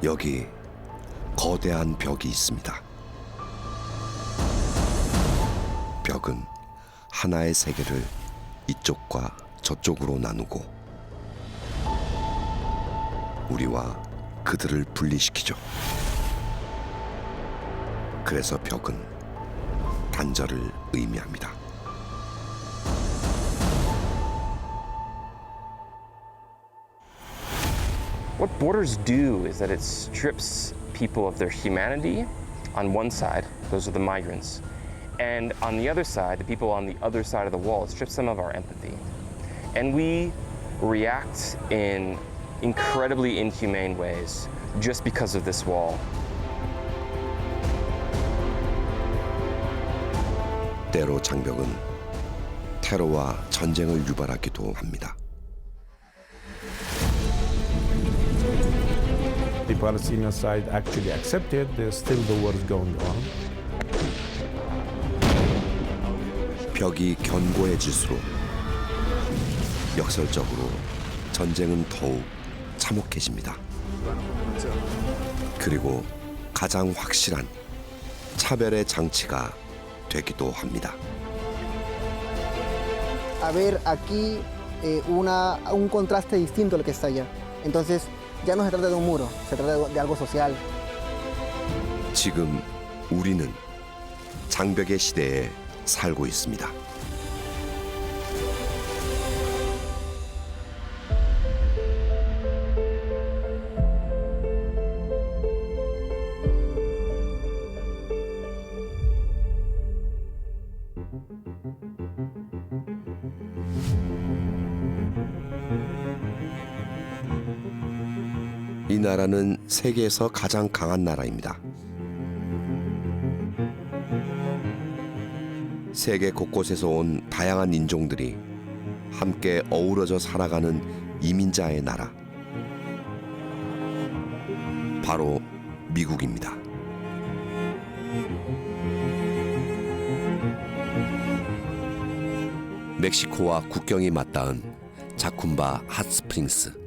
여기 거대한 벽이 있습니다. 벽은 하나의 세계를 이쪽과 저쪽으로 나누고 우리와 그들을 분리시키죠. 그래서 벽은 단절을 의미합니다. What borders do is that it strips people of their humanity on one side, those are the migrants, and on the other side, the people on the other side of the wall, it strips them of our empathy. And we react in incredibly inhumane ways just because of this wall. 때로 장벽은 테러와 전쟁을 유발하기도 합니다. The Palestinian side actually accepted there's still the war is going on. 벽이 견고해질수록 역설적으로 전쟁은 더욱 참혹해집니다. 그리고 가장 확실한 차별의 장치가 되기도 합니다. A ver aquí un contraste distinto a lo que está allá. Entonces ya no se trata de un muro, se trata de algo social. 지금 우리는 장벽의 시대에 살고 있습니다. 이 나라는 세계에서 가장 강한 나라입니다. 세계 곳곳에서 온 다양한 인종들이 함께 어우러져 살아가는 이민자의 나라. 바로 미국입니다. 멕시코와 국경이 맞닿은 자쿰바 핫스프링스.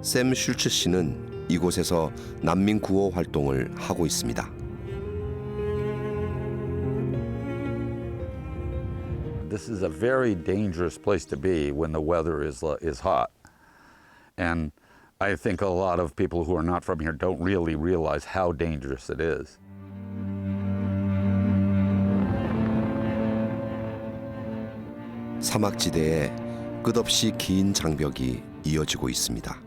샘 슐츠 씨는 이곳에서 난민 구호 활동을 하고 있습니다. This is a very dangerous place to be when the weather is hot. And I think a lot of people who are not from here don't really realize how dangerous it is. 사막지대에 끝없이 긴 장벽이 이어지고 있습니다.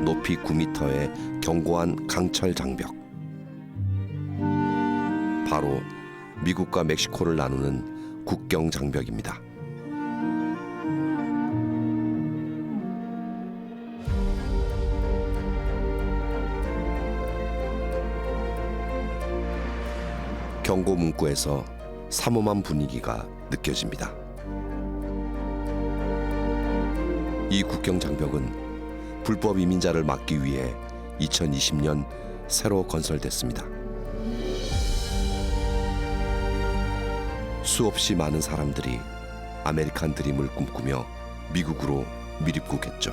높이 9m의 견고한 강철 장벽. 바로 미국과 멕시코를 나누는 국경 장벽입니다. 경고 문구에서 삼엄한 분위기가 느껴집니다. 이 국경 장벽은 불법 이민자를 막기 위해 2020년 새로 건설됐습니다. 수없이 많은 사람들이 아메리칸 드림을 꿈꾸며 미국으로 밀입국했죠.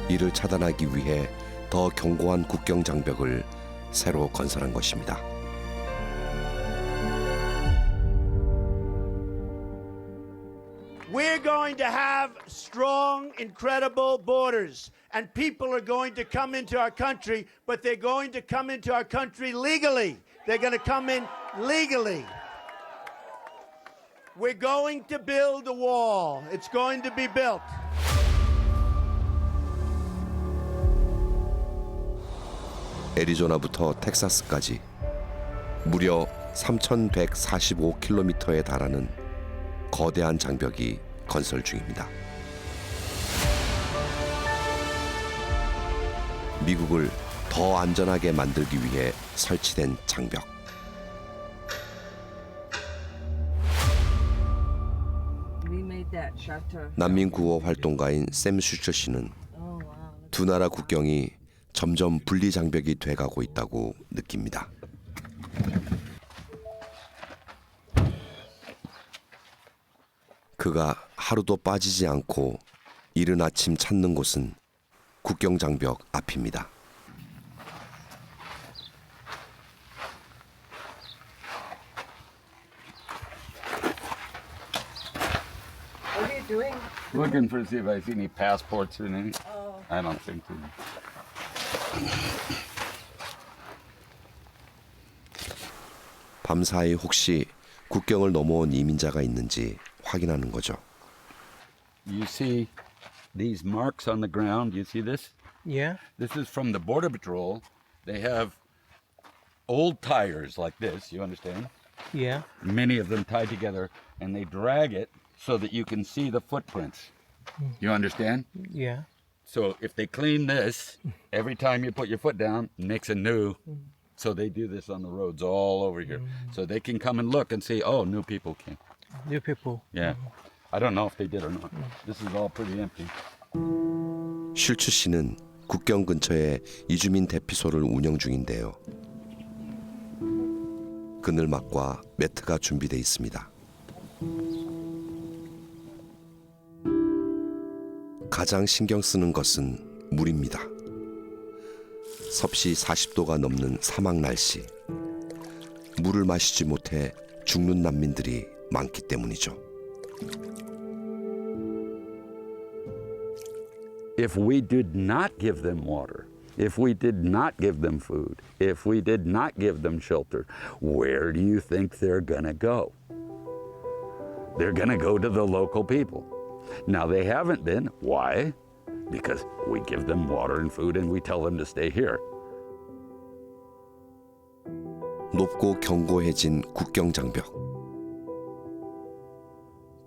이를 차단하기 위해 더 견고한 국경 장벽을 새로 건설한 것입니다. We're going to have strong, incredible borders, and people are going to come into our country, but they're going to come into our country legally. They're going to come in legally. We're going to build a wall. It's going to be built. 애리조나부터 텍사스까지 무려 3,145km에 달하는 거대한 장벽이 건설 중입니다. 미국을 더 안전하게 만들기 위해 설치된 장벽. 난민 구호 활동가인 샘 슈처 씨는 두 나라 국경이 점점 분리 장벽이 돼가고 있다고 느낍니다. 그가 하루도 빠지지 않고 이른 아침 찾는 곳은 국경 장벽 앞입니다. What are you doing? Looking for see if I see any passports or anything. I don't think so. 밤사이 혹시 국경을 넘어온 이민자가 있는지 확인하는 거죠. You see these marks on the ground? You see this? Yeah. This is from the Border Patrol. They have old tires like this, you understand? Yeah. Many of them tied together, and they drag it so that you can see the footprints. You understand? Yeah. So if they clean this, every time you put your foot down, it makes a new. So they do this on the roads all over here. So they can come and look and see, oh, new people came. New people. Yeah. I don't know if they did or not. This is all pretty empty. 슐츠 씨는 국경 근처에 이주민 대피소를 운영 중인데요. 그늘막과 매트가 준비돼 있습니다. 가장 신경 쓰는 것은 물입니다. 섭씨 40도가 넘는 사막 날씨. 물을 마시지 못해 죽는 난민들이 많기 때문이죠. If we did not give them water, if we did not give them food, if we did not give them shelter, where do you think they're gonna go? They're gonna go to the local people. Now they haven't been. Why? Because we give them water and food and we tell them to stay here. 높고 견고해진 국경 장벽.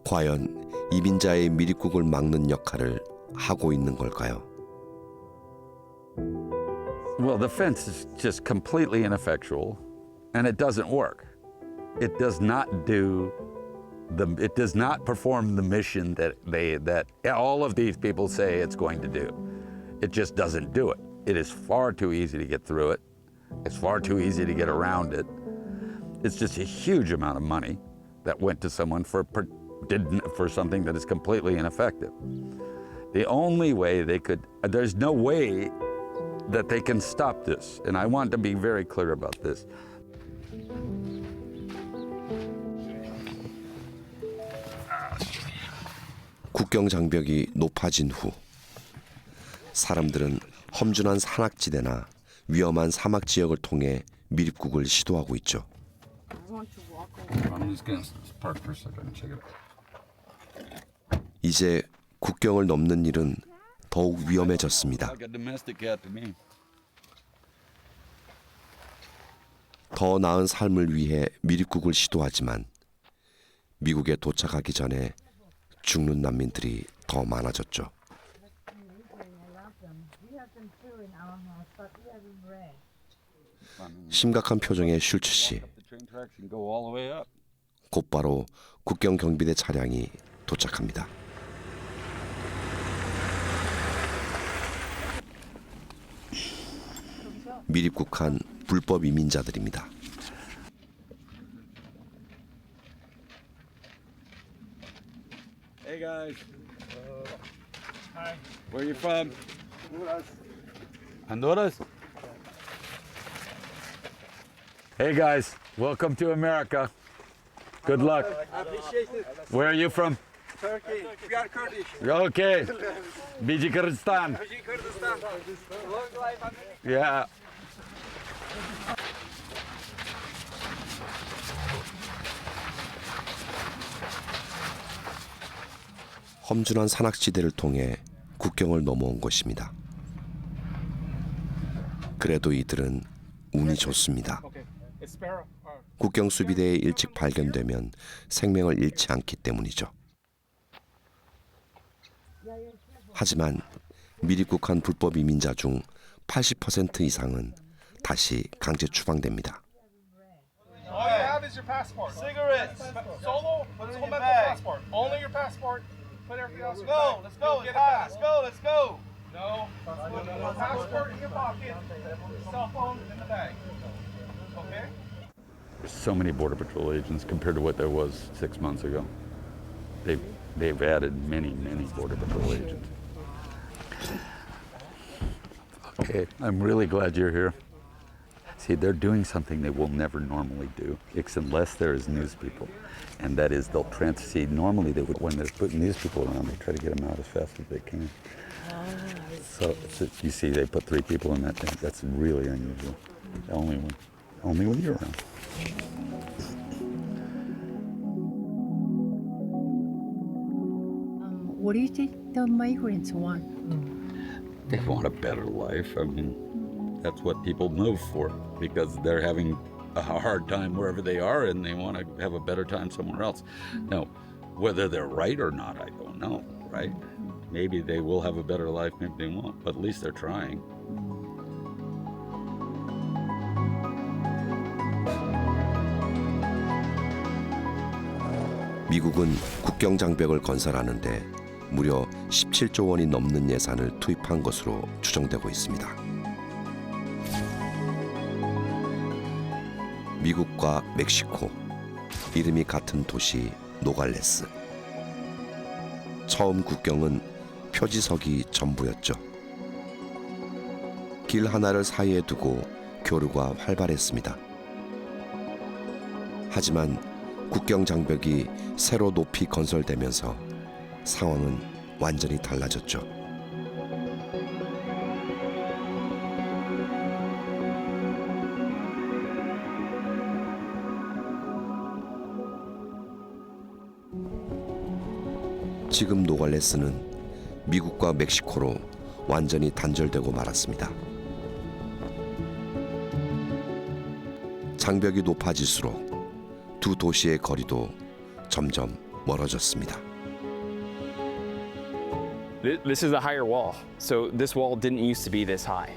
과연 이민자의 미립국을 막는 역할을 하고 있는 걸까요? Well, the fence is just completely ineffectual and it doesn't work. It does not perform the mission that all of these people say it's going to do. It just doesn't do it. It is far too easy to get through it. It's far too easy to get around it. It's just a huge amount of money that went to someone for something that is completely ineffective. The only way there's no way that they can stop this. And I want to be very clear about this. 국경 장벽이 높아진 후 사람들은 험준한 산악지대나 위험한 사막 지역을 통해 미립국을 시도하고 있죠. I'm just going to park for a second and check it out. 이제 국경을 넘는 일은 더욱 위험해졌습니다. Like a domestic cat to me. 더 나은 삶을 위해 미립국을 시도하지만 미국에 도착하기 전에 죽는 난민들이 더 많아졌죠. 심각한 표정의 슐츠 씨. The train tracks can go all the way up. 곧바로 국경 경비대 차량이 도착합니다. 미립국한 불법 이민자들입니다. Hey guys. Hi. Where are you from? Honduras. Hey guys, welcome to America. Good luck. I appreciate it. Where are you from? Turkey. We are Kurdish. Okay. Biji Kurdistan. Kurdistan. Long life America. Yeah. 험준한 산악지대를 통해 국경을 넘어온 것입니다. 그래도 이들은 운이 좋습니다. 국경 수비대에 일찍 발견되면 생명을 잃지 않기 때문이죠. 하지만 미립국한 불법 이민자 중 80% 이상은 다시 강제 추방됩니다. All you have is your passport. Cigarettes. Solo. Put it in your bag. Passport. Only your passport. Put everything else in your bag. Let's go. Let's go. Let's go. Let's go. No. Passport in your pocket. Cell phone in the bag. Okay. There's so many Border Patrol agents compared to what there was 6 months ago. They've They've added many, many Border Patrol agents. Okay, I'm really glad you're here. See, they're doing something they will never normally do, unless there is news people. And that is they'll see, normally they would, when they're putting news people around, they try to get them out as fast as they can. So you see, they put 3 people in that thing. That's really unusual. Only when you're around. What do you think the migrants want? They want a better life. I mean, that's what people move for, because they're having a hard time wherever they are and they want to have a better time somewhere else. Now, whether they're right or not, I don't know, right? Maybe they will have a better life, maybe they won't, but at least they're trying. 미국은 국경 장벽을 건설하는데 무려 17조 원이 넘는 예산을 투입한 것으로 추정되고 있습니다. 미국과 멕시코, 이름이 같은 도시 노갈레스. 처음 국경은 표지석이 전부였죠. 길 하나를 사이에 두고 교류가 활발했습니다. 하지만 국경 장벽이 새로 높이 건설되면서 상황은 완전히 달라졌죠. 지금 노갈레스는 미국과 멕시코로 완전히 단절되고 말았습니다. 장벽이 높아질수록 두 도시의 거리도 점점 멀어졌습니다. This is a higher wall. So this wall didn't used to be this high.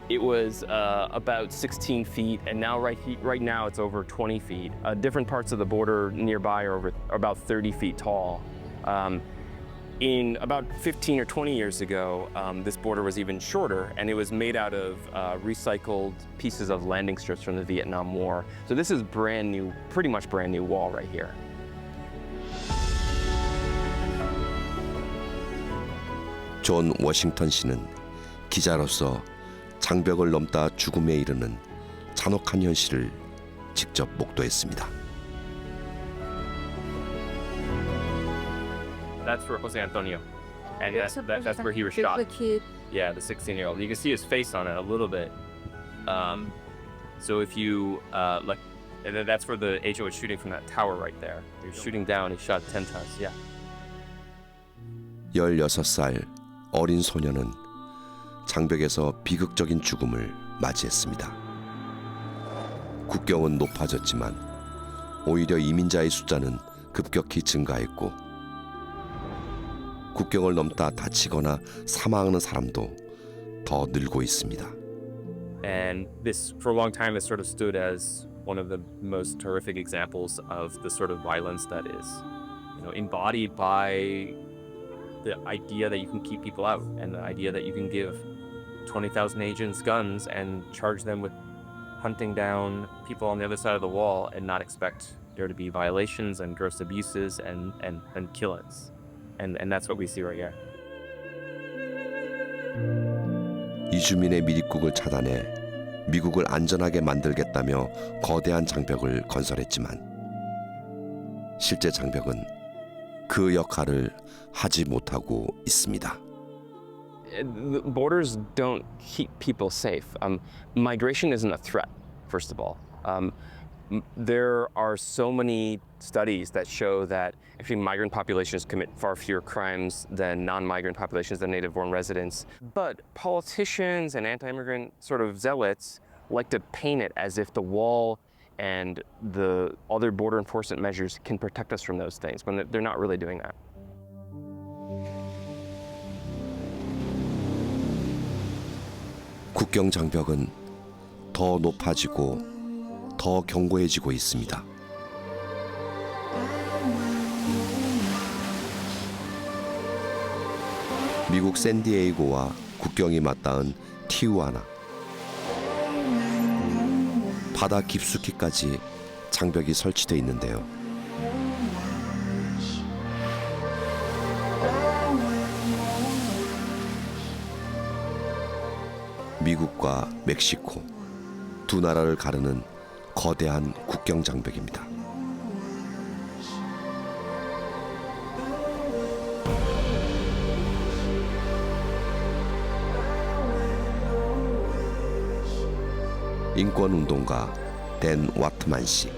It was about 16 feet, and now right now it's over 20 feet. Different parts of the border nearby are about 30 feet tall. In about 15 or 20 years ago, this border was even shorter, and it was made out of recycled pieces of landing strips from the Vietnam War. So this is brand new, pretty much brand new wall right here. 존 워싱턴 씨는 기자로서 장벽을 넘다 죽음에 이르는 잔혹한 현실을 직접 목도했습니다. That's for Jose Antonio, and that's where he was shot. The kid. Yeah, the 16-year-old. You can see his face on it a little bit. So if you like, and then that's where the HO was shooting from that tower right there. He was shooting down. He shot 10 times. Yeah. 16살 어린 소녀는 장벽에서 비극적인 죽음을 맞이했습니다. 국경은 높아졌지만 오히려 이민자의 숫자는 급격히 증가했고 국경을 넘다 다치거나 사망하는 사람도 더 늘고 있습니다. And this, for a long time, this sort of stood as one of the most horrific examples of the sort of violence that is, embodied by the idea that you can keep people out and the idea that you can give 20,000 agents guns and charge them with hunting down people on the other side of the wall and not expect there to be violations and gross abuses and killings. And that's what we see right here. 이주민의 밀입국을 차단해 미국을 안전하게 만들겠다며 거대한 장벽을 건설했지만 실제 장벽은 그 역할을 하지 못하고 있습니다. Borders don't keep people safe. Migration isn't a threat, first of all. There are so many studies that show that actually migrant populations commit far fewer crimes than non-migrant populations, than native-born residents. But politicians and anti-immigrant sort of zealots like to paint it as if the wall and the other border enforcement measures can protect us from those things, when they're not really doing that. 국경 장벽은 더 높아지고 더 견고해지고 있습니다. 미국 샌디에이고와 국경이 맞닿은 티후아나. 바다 깊숙이까지 장벽이 설치돼 있는데요. 미국과 멕시코 두 나라를 가르는 거대한 국경 장벽입니다. 인권운동가 댄 와트만 씨.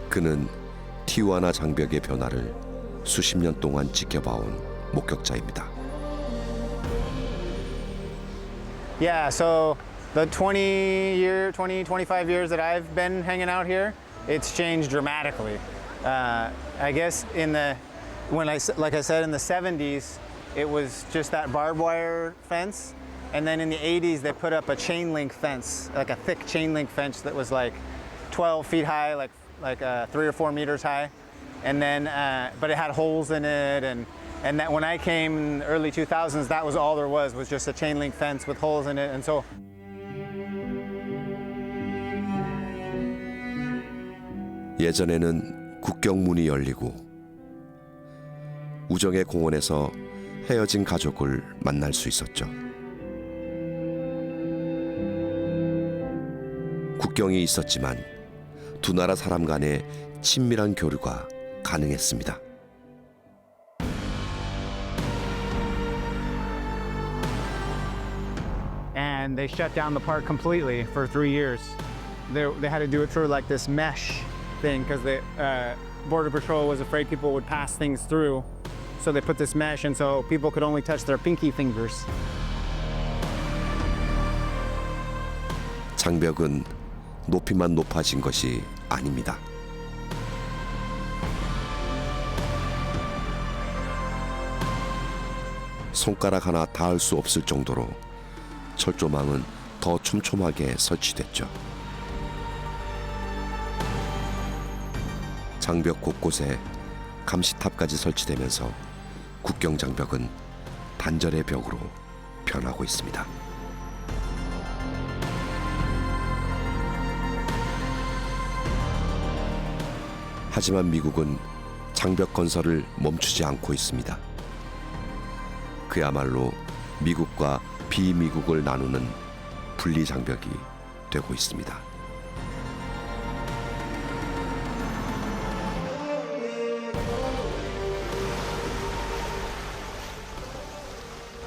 그는 티juana 장벽의 변화를 수십 년 동안 지켜봐온 목격자입니다. Yeah, so the 25 years that I've been hanging out here, it's changed dramatically. I guess like I said, in the 70s, it was just that barbed wire fence. And then in the 80s, they put up a chain link fence, like a thick chain link fence that was like 12 feet high, like 3 or 4 meters high. And then, but it had holes in it. And that when I came in the early 2000s, that was all there was just a chain link fence with holes in it. And so 예전에는 국경문이 열리고 우정의 공원에서 헤어진 가족을 만날 수 있었죠. 국경이 있었지만 두 나라 사람 간의 친밀한 교류가 가능했습니다. and they shut down the park completely for 3 years. They had to do it through like this mesh thing because the Border Patrol was afraid people would pass things through. So they put this mesh, and so people could only touch their pinky fingers. 장벽은 높이만 높아진 것이 아닙니다. 손가락 하나 닿을 수 없을 정도로 철조망은 더 촘촘하게 설치됐죠. 장벽 곳곳에 감시탑까지 설치되면서 국경 장벽은 단절의 벽으로 변하고 있습니다. 하지만 미국은 장벽 건설을 멈추지 않고 있습니다. 그야말로 미국과 비미국을 나누는 분리 장벽이 되고 있습니다.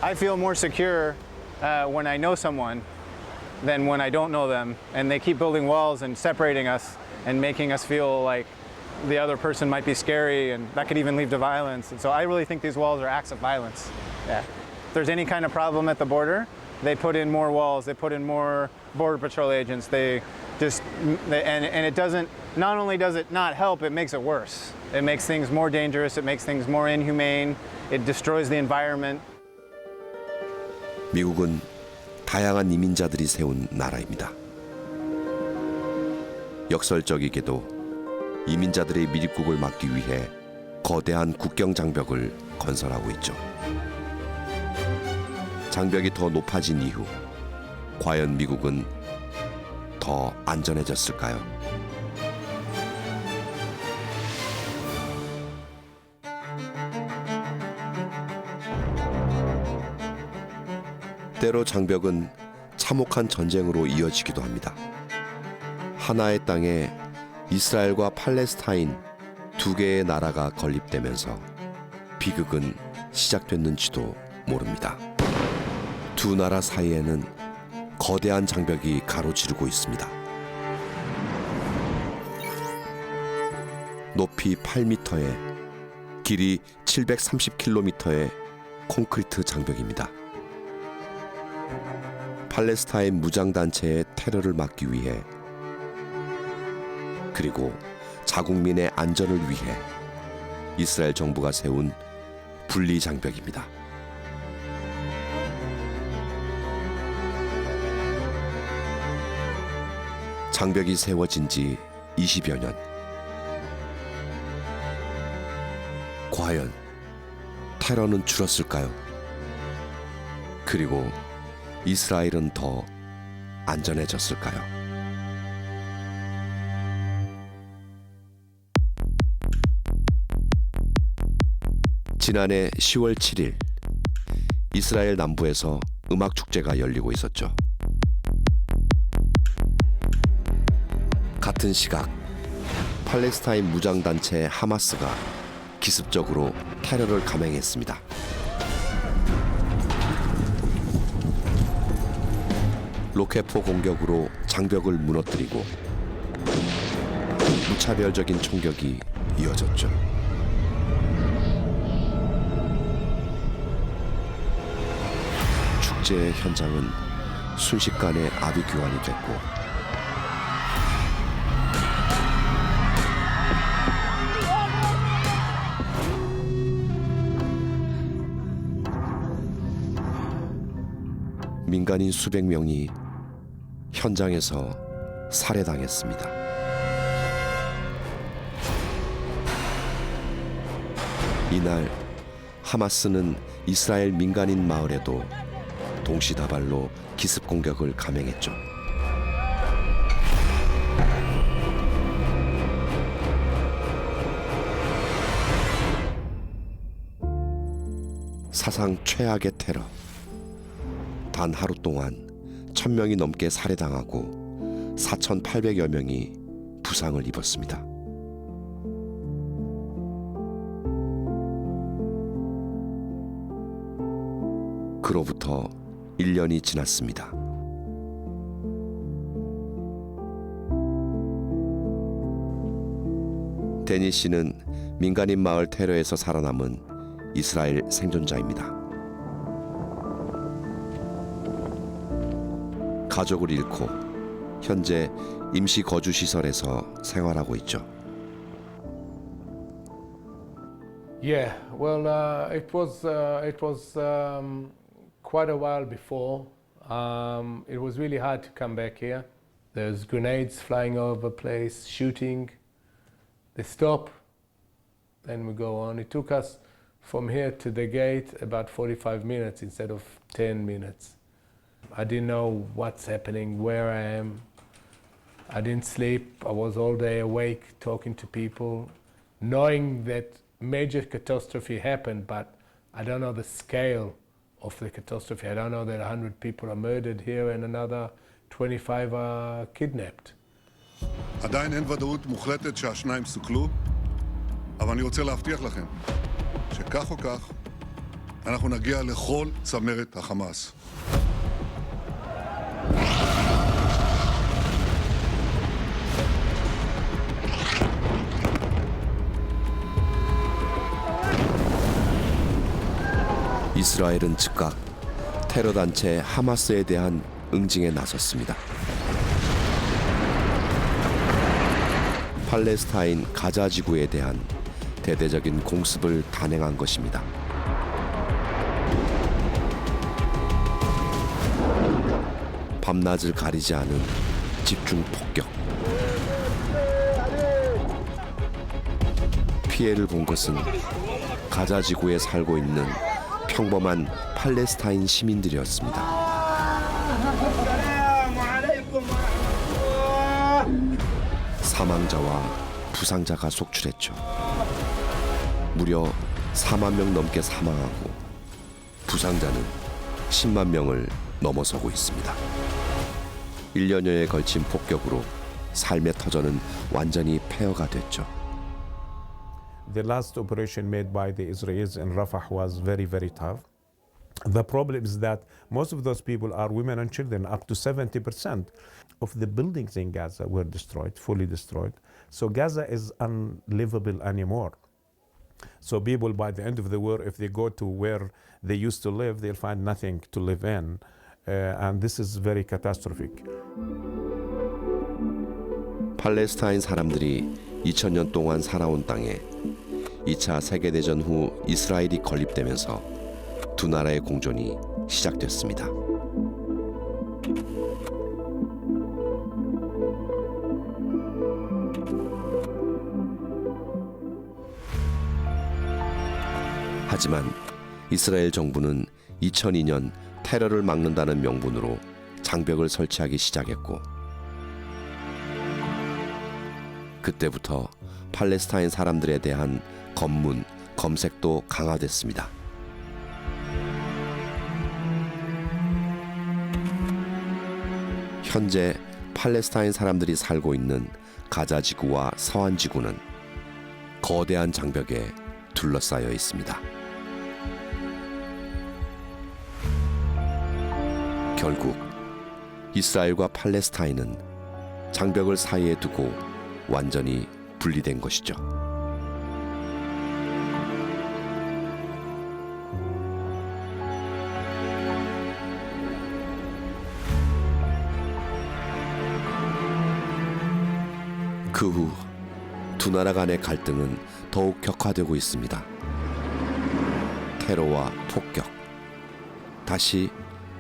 I feel more secure when I know someone than when I don't know them, and they keep building walls and separating us and making us feel like the other person might be scary, and that could even lead to violence. And so I really think these walls are acts of violence. Yeah. If there's any kind of problem at the border, they put in more walls, they put in more Border Patrol agents, and it doesn't, not only does it not help, it makes it worse. It makes things more dangerous, it makes things more inhumane, it destroys the environment. 미국은 다양한 이민자들이 세운 나라입니다. 역설적이게도 이민자들의 밀입국을 막기 위해 거대한 국경 장벽을 건설하고 있죠. 장벽이 더 높아진 이후 과연 미국은 더 안전해졌을까요? 때로 장벽은 참혹한 전쟁으로 이어지기도 합니다. 하나의 땅에 이스라엘과 팔레스타인 두 개의 나라가 건립되면서 비극은 시작됐는지도 모릅니다. 두 나라 사이에는 거대한 장벽이 가로지르고 있습니다. 높이 8m에 길이 730km의 콘크리트 장벽입니다. 팔레스타인 무장단체의 테러를 막기 위해 그리고 자국민의 안전을 위해 이스라엘 정부가 세운 분리 장벽입니다. 장벽이 세워진 지 20여 년. 과연 테러는 줄었을까요? 그리고 이스라엘은 더 안전해졌을까요? 지난해 10월 7일 이스라엘 남부에서 음악 축제가 열리고 있었죠. 같은 시각 팔레스타인 무장단체 하마스가 기습적으로 테러를 감행했습니다. 로켓포 공격으로 장벽을 무너뜨리고 무차별적인 총격이 이어졌죠. 축제의 현장은 순식간에 아비규환이 됐고 민간인 수백 명이 현장에서 살해당했습니다. 이날 하마스는 이스라엘 민간인 마을에도 동시다발로 기습 공격을 감행했죠. 사상 최악의 테러. 단 하루 동안 1000명이 넘게 살해당하고 4,800여 명이 부상을 입었습니다. 그로부터 1년이 지났습니다. 데니 씨는 민간인 마을 테러에서 살아남은 이스라엘 생존자입니다. 가족을 잃고 현재 임시 거주 시설에서 생활하고 있죠. Yeah, well, it was quite a while before. It was really hard to come back here. There's grenades flying all over the place, shooting. They stop, then we go on. It took us from here to the gate about 45 minutes instead of 10 minutes. I didn't know what's happening, where I am. I didn't sleep. I was all day awake, talking to people, knowing that major catastrophe happened, but I don't know the scale of the catastrophe. I don't know that 100 people are murdered here and another 25 are kidnapped. עדיין אין ודאות מוחלטת שהשניים סוכלו, אבל אני רוצה להבטיח לכם שכך או כך אנחנו נגיע לכל צמרת החמאס. 이스라엘은 즉각 테러 단체 하마스에 대한 응징에 나섰습니다. 팔레스타인 가자 지구에 대한 대대적인 공습을 단행한 것입니다. 밤낮을 가리지 않은 집중 폭격. 피해를 본 것은 가자 지구에 살고 있는 평범한 팔레스타인 시민들이었습니다. 사망자와 부상자가 속출했죠. 무려 4만 명 넘게 사망하고 부상자는 10만 명을 넘어서고 있습니다. 1년여에 걸친 폭격으로 삶의 터전은 완전히 폐허가 됐죠. The last operation made by the Israelis in Rafah was very, very tough. The problem is that most of those people are women and children. Up to 70% of the buildings in Gaza were destroyed, fully destroyed. So Gaza is unlivable anymore. So people, by the end of the war, if they go to where they used to live, they'll find nothing to live in. And this is very catastrophic. 팔레스타인 사람들이 2000년 동안 살아온 땅에 2차 세계대전 후 이스라엘이 건립되면서 두 나라의 공존이 시작됐습니다. 하지만 이스라엘 정부는 2002년 테러를 막는다는 명분으로 장벽을 설치하기 시작했고 그때부터 팔레스타인 사람들에 대한 검문, 검색도 강화됐습니다. 현재 팔레스타인 사람들이 살고 있는 가자 지구와 서한 지구는 거대한 장벽에 둘러싸여 있습니다. 결국 이스라엘과 팔레스타인은 장벽을 사이에 두고 완전히 분리된 것이죠. 그 후 두 나라 간의 갈등은 더욱 격화되고 있습니다. 테러와 폭격, 다시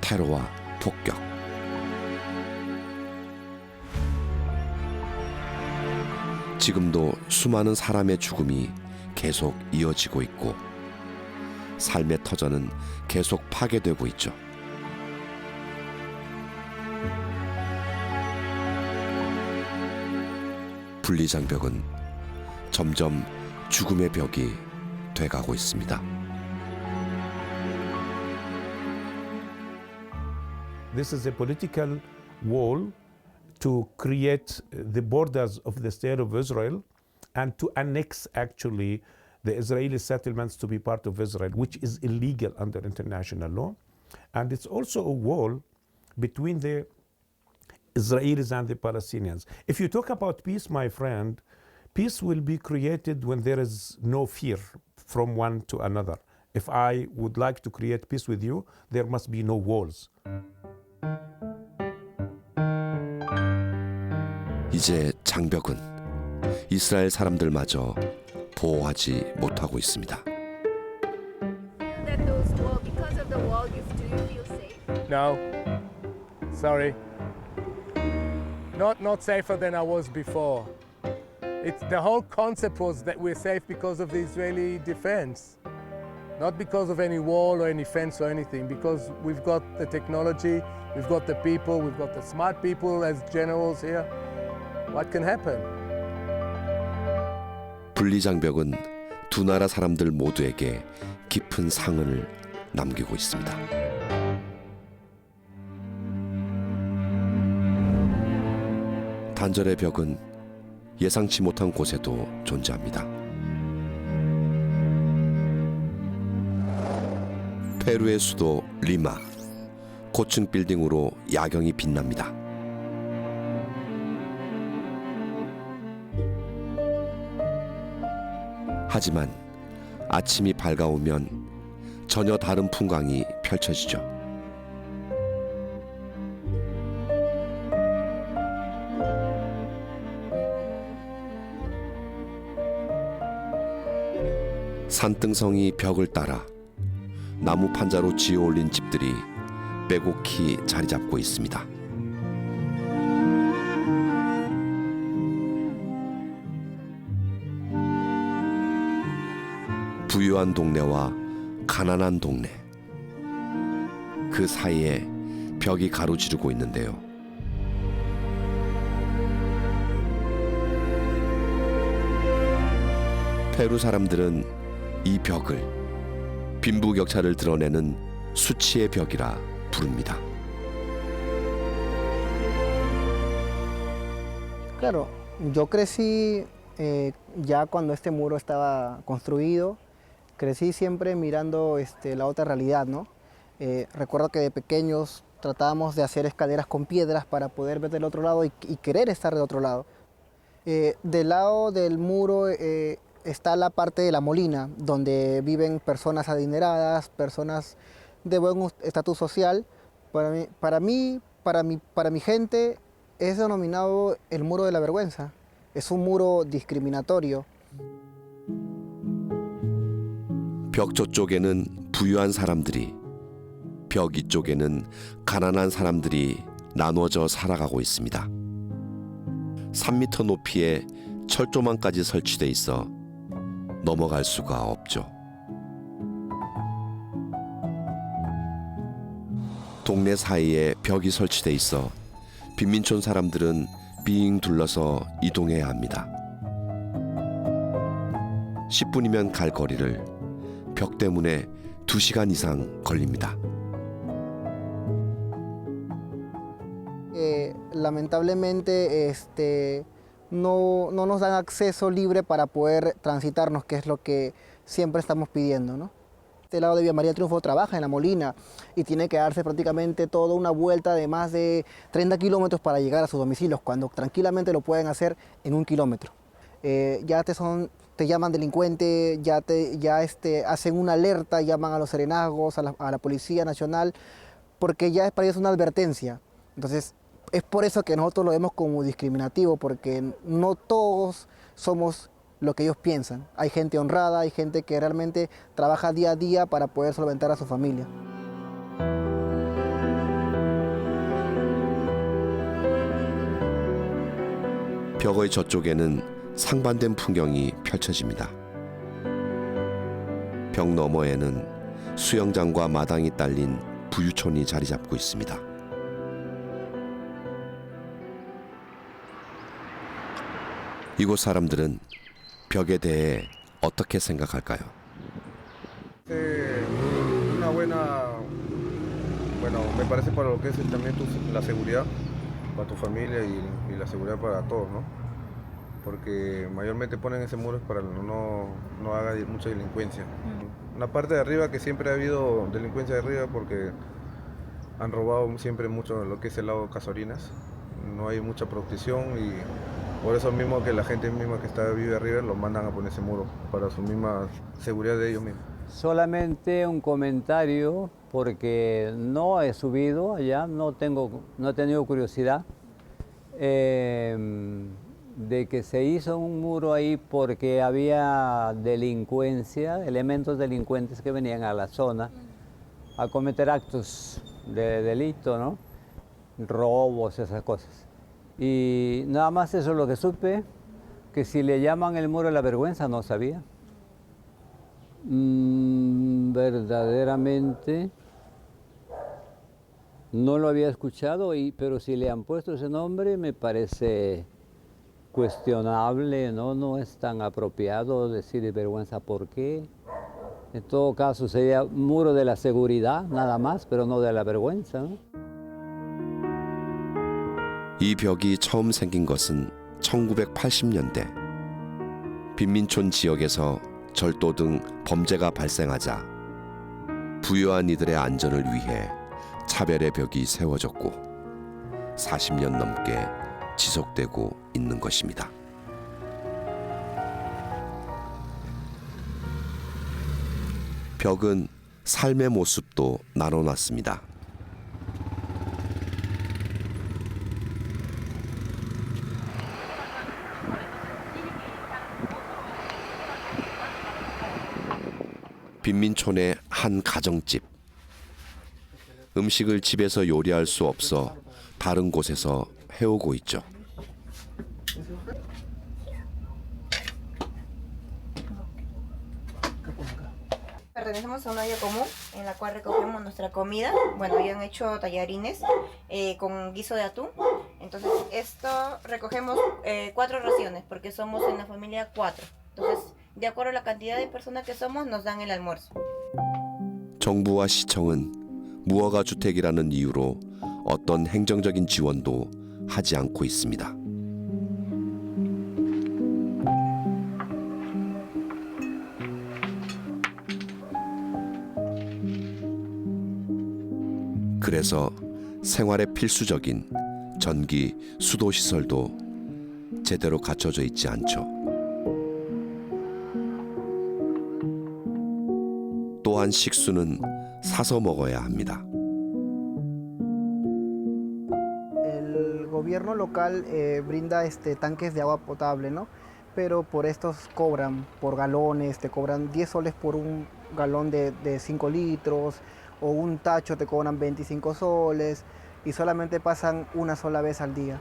테러와 폭격. 지금도 수많은 사람의 죽음이 계속 이어지고 있고 삶의 터전은 계속 파괴되고 있죠. 분리장벽은 점점 죽음의 벽이 돼가고 있습니다. This is a political wall to create the borders of the state of Israel and to annex actually the Israeli settlements to be part of Israel, which is illegal under international law. And it's also a wall between the Israelis and the Palestinians. If you talk about peace, my friend, peace will be created when there is no fear from one to another. If I would like to create peace with you, there must be no walls. 이제 장벽은 이스라엘 사람들마저 보호하지 못하고 있습니다. No, sorry. Not safer than I was before. The whole concept was that we're safe because of the Israeli defense, not because of any wall or any fence or anything, because we've got the technology, we've got the people, we've got the smart people as generals here. What can happen? 분리장벽은 두 나라 사람들 모두에게 깊은 상흔을 남기고 있습니다. 단절의 벽은 예상치 못한 곳에도 존재합니다. 페루의 수도 리마, 고층 빌딩으로 야경이 빛납니다. 하지만 아침이 밝아오면 전혀 다른 풍광이 펼쳐지죠. 산등성이 벽을 따라 나무 판자로 지어 올린 집들이 빼곡히 자리 잡고 있습니다. 부유한 동네와 가난한 동네, 그 사이에 벽이 가로지르고 있는데요. 페루 사람들은 이 벽을 빈부격차를 드러내는 수치의 벽이라 부릅니다. Claro, yo crecí ya cuando este muro estaba construido. Crecí siempre mirando la otra realidad, ¿no? Recuerdo que de pequeños tratábamos de hacer escaleras con piedras para poder ver del otro lado y querer estar del otro lado. Del lado del muro está la parte de la molina, donde viven personas adineradas, personas de buen estatus social. Para mi gente es denominado el muro de la vergüenza. Es un muro discriminatorio. 벽 저쪽에는 부유한 사람들이, 벽 이쪽에는 가난한 사람들이 나눠져 살아가고 있습니다. 3m 높이의 철조망까지 설치돼 있어 넘어갈 수가 없죠. 동네 사이에 벽이 설치돼 있어 빈민촌 사람들은 빙 둘러서 이동해야 합니다. 10분이면 갈 거리를 벽 때문에 2시간 이상 걸립니다. Lamentablemente no nos dan acceso libre para poder transitarnos, que es lo que siempre estamos pidiendo, ¿no? Este lado de Vía María Triunfo trabaja en La Molina y tiene que darse prácticamente toda una vuelta de más de 30 kilómetros para llegar a sus domicilios, cuando tranquilamente lo pueden hacer en 1 kilómetro. Ya te llaman delincuente, hacen una alerta, llaman a los serenazgos, a la Policía Nacional, porque ya para ellos es una advertencia. Entonces, es por eso que nosotros lo vemos como discriminativo, porque no todos somos lo que ellos piensan. Hay gente honrada, hay gente que realmente trabaja día a día para poder solventar a su familia. 벽의 저쪽에는 상반된 풍경이 펼쳐집니다. 벽 너머에는 수영장과 마당이 딸린 부유촌이 자리 잡고 있습니다. 이곳 사람들은 벽에 대해 어떻게 생각할까요? Bueno, me parece para lo que es también la seguridad para tu familia y la seguridad para todos, ¿no? Porque mayormente ponen ese muro para no haga mucha delincuencia. Una parte de arriba que siempre ha habido delincuencia de arriba porque han robado siempre mucho lo que es el lago Casorinas. No hay mucha protección y por eso mismo que la gente misma que vive arriba los mandan a poner ese muro para su misma seguridad de ellos mismos. Solamente un comentario porque no he subido allá, no he tenido curiosidad de que se hizo un muro ahí porque había delincuencia, elementos delincuentes que venían a la zona a cometer actos de delito, ¿no? Robos, esas cosas. Y nada más eso es lo que supe, que si le llaman el muro de la vergüenza, no sabía. Verdaderamente no lo había escuchado, pero si le han puesto ese nombre me parece cuestionable, no es tan apropiado decir vergüenza. ¿Por qué? En todo caso sería muro de la seguridad nada más, pero no de la vergüenza, ¿no? 이 벽이 처음 생긴 것은 1980년대. 빈민촌 지역에서 절도 등 범죄가 발생하자 부유한 이들의 안전을 위해 차별의 벽이 세워졌고 40년 넘게 지속되고 있는 것입니다. 벽은 삶의 모습도 나눠놨습니다. 빈민촌의 한 가정집. 음식을 집에서 요리할 수 없어 다른 곳에서 해오고 있죠. Pertenecemos a una olla común en la cual recogemos nuestra comida. Bueno, habían hecho tallarines con guiso de atún. Entonces, esto recogemos 4 raciones porque somos en la familia 4. Entonces, de acuerdo a la cantidad de personas que somos, nos dan el almuerzo. 정부와 시청은 무허가 주택이라는 이유로 어떤 행정적인 지원도 하지 않고 있습니다. 그래서 생활에 필수적인 전기, 수도 시설도 제대로 갖춰져 있지 않죠. 또한 식수는 사서 먹어야 합니다. El gobierno local brinda tanques de agua potable, ¿no? Pero por estos cobran por galones, te cobran 10 soles por un galón de 5 litros, o un tacho te cobran 25 soles y solamente pasan una sola vez al día.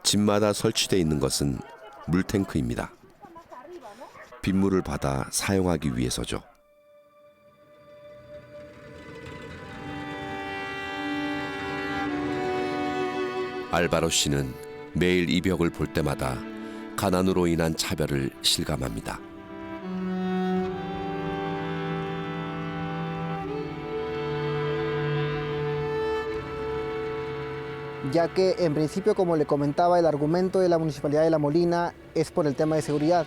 집마다 설치되어 있는 것은 물탱크입니다. 빗물을 받아 사용하기 위해서죠. 알바로 씨는 매일 이 벽을 볼 때마다 가난으로 인한 차별을 실감합니다. ya que en principio, como le comentaba, el argumento de la Municipalidad de La Molina es por el tema de seguridad,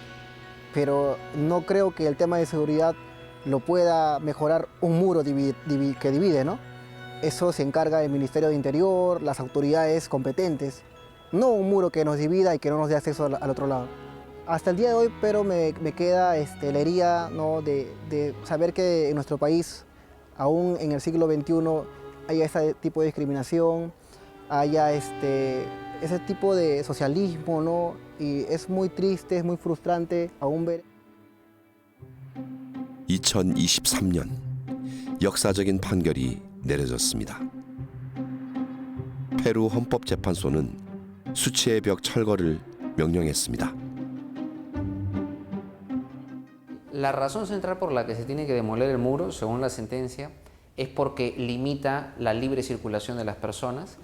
pero no creo que el tema de seguridad lo pueda mejorar un muro que divide, ¿no? Eso se encarga el Ministerio de Interior, las autoridades competentes, no un muro que nos divida y que no nos dé acceso al otro lado. Hasta el día de hoy, pero me queda la herida, ¿no? de saber que en nuestro país, aún en el siglo XXI, haya ese tipo de discriminación, haya ese tipo de socialismo, ¿no? Y es muy triste, es muy frustrante aún ver. 2023년 역사적인 판결이 내려졌습니다. 페루 헌법재판소는 수치의 벽 철거를 명령했습니다. La razón central por la que se tiene que demoler el muro, según la sentencia, es porque limita la libre circulación de las personas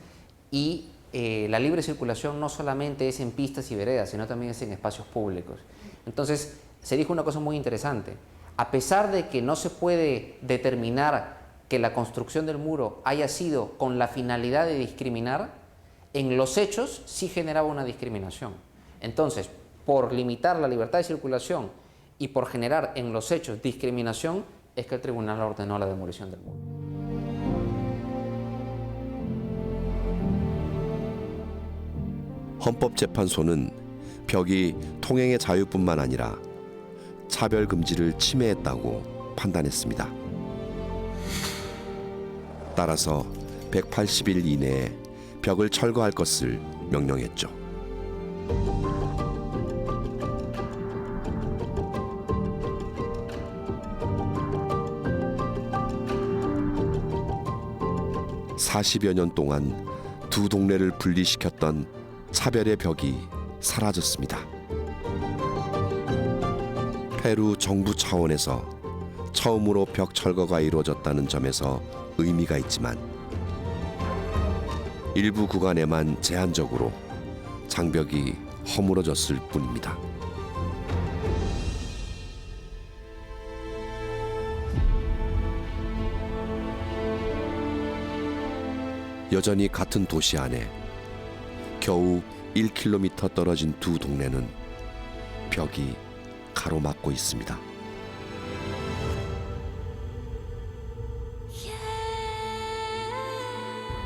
y la libre circulación no solamente es en pistas y veredas, sino también es en espacios públicos. Entonces, se dijo una cosa muy interesante. A pesar de que no se puede determinar que la construcción del muro haya sido con la finalidad de discriminar, en los hechos sí generaba una discriminación. Entonces, por limitar la libertad de circulación y por generar en los hechos discriminación, es que el tribunal ordenó la demolición del muro. 헌법재판소는 벽이 통행의 자유뿐만 아니라 차별 금지를 침해했다고 판단했습니다. 따라서 180일 이내에 벽을 철거할 것을 명령했죠. (40여 년) 동안 두 동네를 분리시켰던 차별의 벽이 사라졌습니다. 페루 정부 차원에서 처음으로 벽 철거가 이루어졌다는 점에서 의미가 있지만 일부 구간에만 제한적으로 장벽이 허물어졌을 뿐입니다. 여전히 같은 도시 안에 겨우 1km 떨어진 두 동네는 벽이 가로막고 있습니다.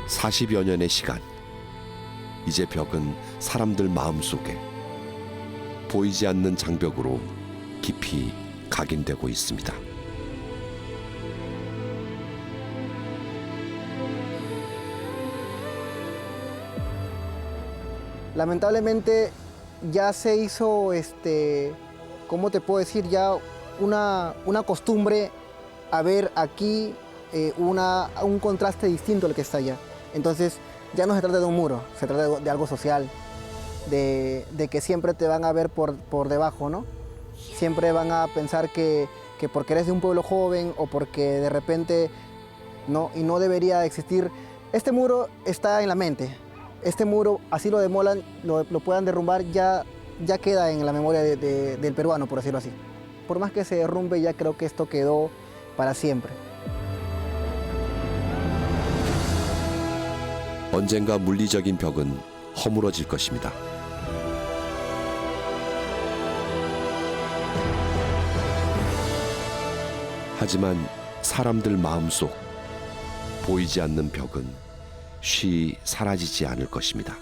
(40여 년의) 시간, 이제 벽은 사람들 마음속에 보이지 않는 장벽으로 깊이 각인되고 있습니다. Lamentablemente ya se hizo, ¿cómo te puedo decir? Ya una costumbre a ver aquí un contraste distinto al que está allá. Entonces ya no se trata de un muro, se trata de algo social, de que siempre te van a ver por debajo, ¿no? Siempre van a pensar que porque eres de un pueblo joven o porque de repente no, y no debería existir. Este muro está en la mente. Este muro, así lo demolan, lo puedan derrumbar, ya queda en la memoria del peruano, por decirlo así. Por más que se derrumbe, ya creo que esto quedó para siempre. 언젠가 물리적인 벽은 허물어질 것입니다. 하지만 사람들 마음속 보이지 않는 벽은 쉬 사라지지 않을 것입니다.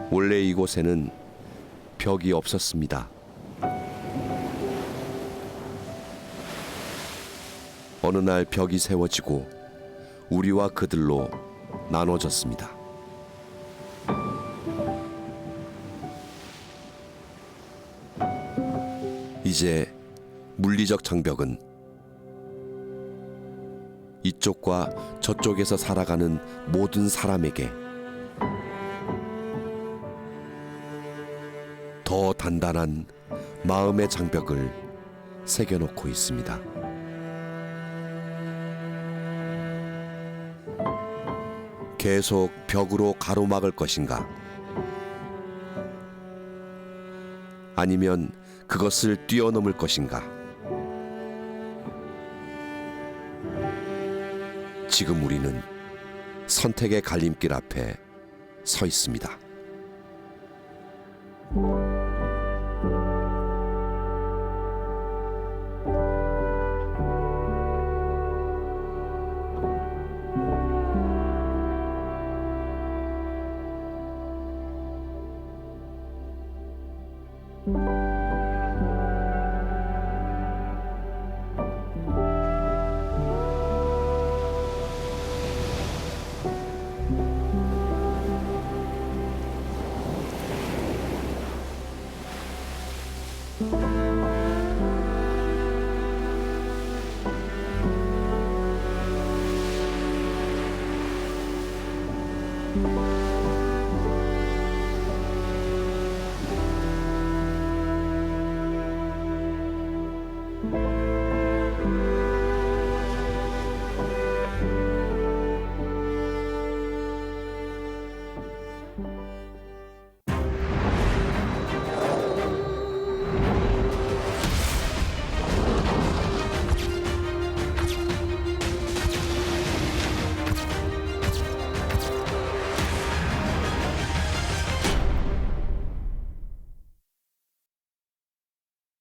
원래 이곳에는 벽이 없었습니다. 어느 날 벽이 세워지고 우리와 그들로 나눠졌습니다. 이제 물리적 장벽은 이쪽과 저쪽에서 살아가는 모든 사람에게 더 단단한 마음의 장벽을 새겨놓고 있습니다. 계속 벽으로 가로막을 것인가? 아니면 그것을 뛰어넘을 것인가? 지금 우리는 선택의 갈림길 앞에 서 있습니다.